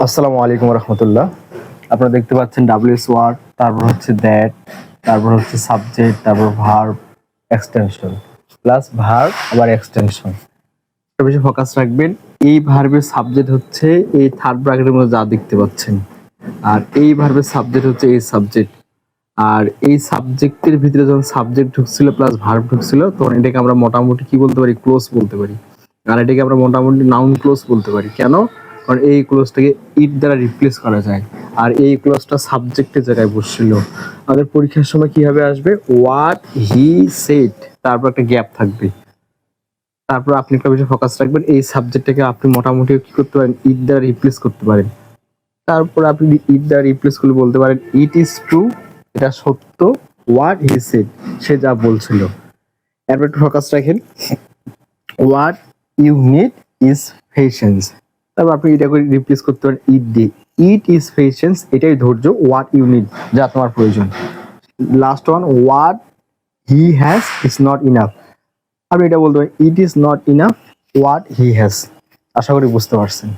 আসসালামু আলাইকুম রহমতুল্লাহ। আপনারা দেখতে পাচ্ছেন ডাব্লিউএস ওয়ার্ড, তারপর হচ্ছে দ্যাট, তারপর হচ্ছে সাবজেক্ট, তারপর ভার্ব, এক্সটেনশন, প্লাস ভার্ব আবার এক্সটেনশন। এটা বেশি ফোকাস রাখবেন। এই ভার্বের সাবজেক্ট হচ্ছে এই থার্ড ব্র্যাকেটের মধ্যে যা দেখতে পাচ্ছেন, আর এই ভার্বের সাবজেক্ট হচ্ছে এই সাবজেক্ট। আর এই সাবজেক্টের ভিতরে যখন সাবজেক্ট ঢুকছিল প্লাস ভার্ব ঢুকছিল, তখন এটাকে আমরা মোটামুটি কি বলতে পারি, ক্লোজ বলতে পারি। আর এটাকে আমরা মোটামুটি নাউন ক্লোজ বলতে পারি। কেন? কারণ এই ক্লোজটাকে ইট দ্বারা রিপ্লেস করা যায়, আর এই ক্লোজটা সাবজেক্টের জায়গায় বসছিল। আমাদের পরীক্ষার সময় কিভাবে আসবে, হোয়াট হি সেড, তারপর একটা গ্যাপ থাকবে। তারপর আপনি একটা বিষয় ফোকাস রাখবেন, এই সাবজেক্টটাকে আপনি মোটামুটি কি করতে পারেন, ইট দ্বারা রিপ্লেস করতে পারেন। তারপর আপনি ইট দ্বারা রিপ্লেস করে বলতে পারেন ইট ইজ ট্রু, এটা সত্য, হোয়াট হি সেড, সে যা বলছিল। এরপর একটু ফোকাস রাখেন, what you need is patience. তারপর আপনি এটা করে রিপ্লেস করতে পারেন ইট দিয়ে, ইট ইজ পেশেন্স, এটাই ধৈর্য, হোয়াট ইউ নিড যা তোমার প্রয়োজন। Last one, what he has is not enough. আপনি এটা বলতে পারেন it is not enough what he has. আশা করি বুঝতে পারছেন।